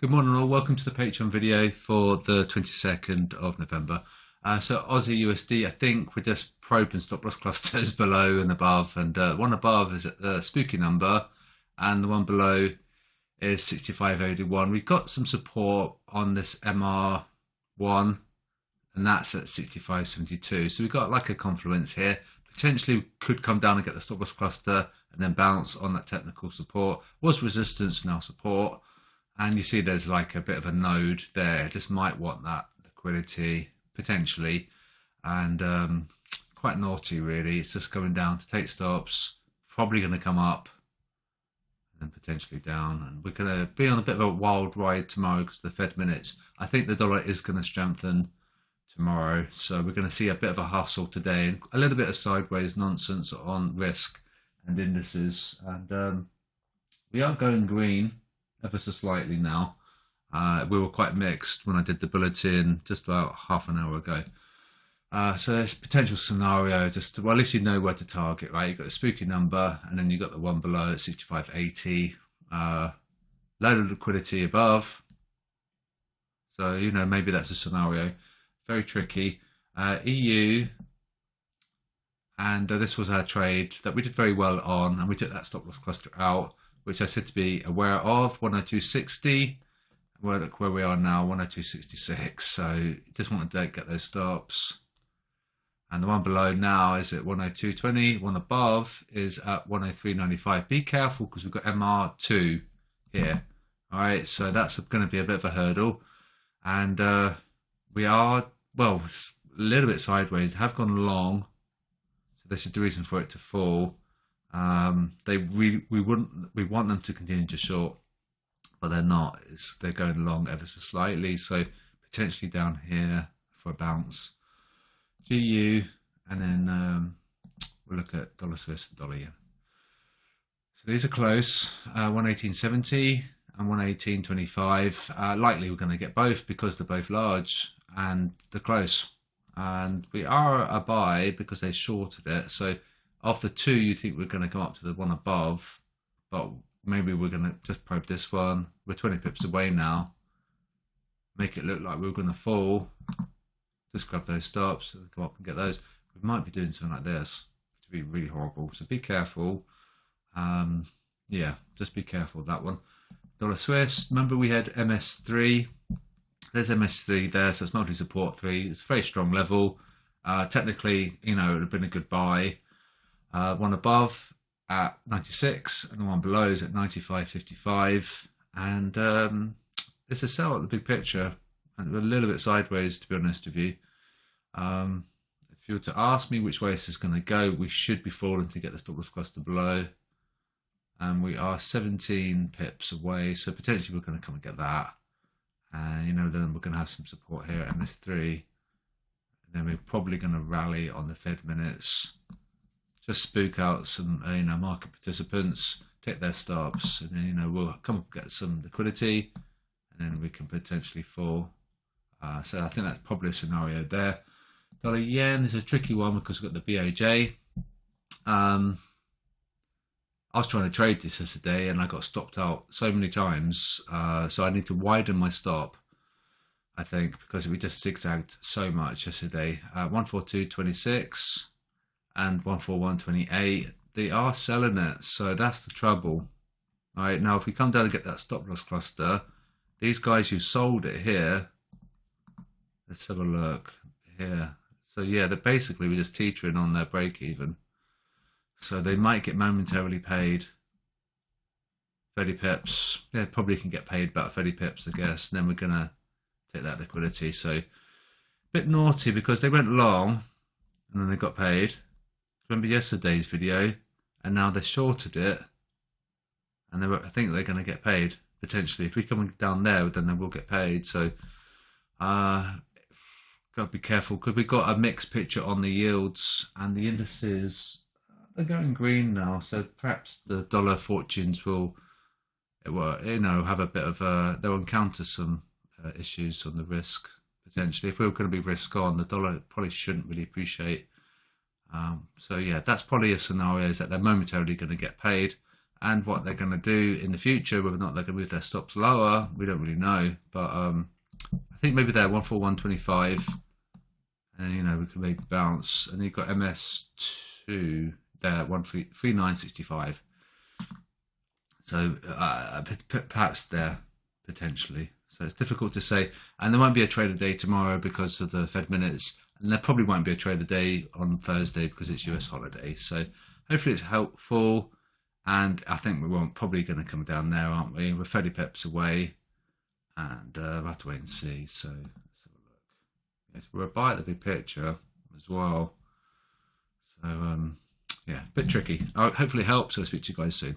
Good morning all, welcome to the Patreon video for the 22nd of November. So Aussie USD, I think we're just probing stop loss clusters below and above, and one above is at the spooky number and the one below is 65.81. We've got some support on this MR1 and that's at 65.72. So we've got like a confluence here. Potentially we could come down and get the stop loss cluster and then bounce on that technical support. Was resistance, now support. And you see there's like a bit of a node there. It just might want that liquidity potentially. And it's quite naughty really. It's just going down to take stops, probably going to come up and then potentially down. And we're going to be on a bit of a wild ride tomorrow because the Fed minutes. I think the dollar is going to strengthen tomorrow. So we're going to see a bit of a hustle today and a little bit of sideways nonsense on risk and indices. And we are going green ever so slightly now. We were quite mixed when I did the bulletin just about half an hour ago. So there's potential scenario just to, well, at least you know where to target, right? You've got the spooky number and then you've got the one below at 65.80. Load of liquidity above. So, you know, maybe that's a scenario. Very tricky. EU, and this was our trade that we did very well on, and we took that stop loss cluster out, which I said to be aware of, 102.60. Well, look where we are now, 102.66. So just wanted to get those stops. And the one below now is at 102.20. One above is at 103.95. Be careful because we've got MR2 here. All right, so that's going to be a bit of a hurdle. And we are, well, a little bit sideways. Have gone long. So this is the reason for it to fall. We want them to continue to short, but they're not. They're going long ever so slightly, so potentially down here for a bounce. GU, and then we'll look at dollar Swiss and dollar yen. So these are close, 118.70 and 118.25. Likely we're going to get both because they're both large and they're close, and we are a buy because they shorted it. So of the two, you think we're going to come up to the one above, but maybe we're going to just probe this one. We're 20 pips away now. Make it look like we're going to fall. Just grab those stops, come up and get those. We might be doing something like this, which would be really horrible. So be careful. Yeah, just be careful of that one. Dollar Swiss, remember we had MS3. There's MS3 there, so it's monthly support 3. It's a very strong level. Technically, you know, it would have been a good buy. One above at 96 and the one below is at 95.55, and it's a sell at the big picture and a little bit sideways, to be honest with you. If you were to ask me which way this is going to go, we should be falling to get the stop loss cluster below, and we are 17 pips away, so potentially we're going to come and get that, and you know, then we're going to have some support here at MS3, and then we're probably going to rally on the Fed minutes. Just spook out some, you know, market participants, take their stops, and then, you know, we'll come up and get some liquidity, and then we can potentially fall. So I think that's probably a scenario there. Dollar yen is a tricky one because we've got the BOJ. I was trying to trade this yesterday and I got stopped out so many times. So I need to widen my stop, I think, because we just zigzagged so much yesterday. 142.26. and 141.28, they are selling it, so that's the trouble. All right, now if we come down and get that stop loss cluster, these guys who sold it here, let's have a look here. So yeah, they're basically, we're just teetering on their break even, so they might get momentarily paid 30 pips. Yeah, probably can get paid about 30 pips, I guess, and then we're gonna take that liquidity. So a bit naughty because they went long and then they got paid. Remember yesterday's video, and now they shorted it, and I think they're going to get paid potentially. If we come down there, then they will get paid. So, got to be careful because we've got a mixed picture on the yields and the indices. They're going green now, so perhaps the dollar fortunes will, you know, have a bit of they'll encounter some issues on the risk potentially. If we were going to be risk on, the dollar probably shouldn't really appreciate. So yeah, that's probably a scenario is that they're momentarily going to get paid, and what they're going to do in the future, whether or not they're going to move their stops lower, we don't really know. But I think maybe they're 141.25, and you know, we could maybe bounce. And you've got MS2 there, 139.65. So perhaps there potentially. So it's difficult to say. And there won't be a trader day tomorrow because of the Fed minutes, and there probably won't be a trader day on Thursday because it's US holiday. So hopefully it's helpful. And I think we're probably going to come down there, aren't we? We're 30 pips away, and we'll have to wait and see. So let's have a look. Yes, we're a buy at the big picture as well. So yeah, a bit tricky. Hopefully it helps. I'll speak to you guys soon.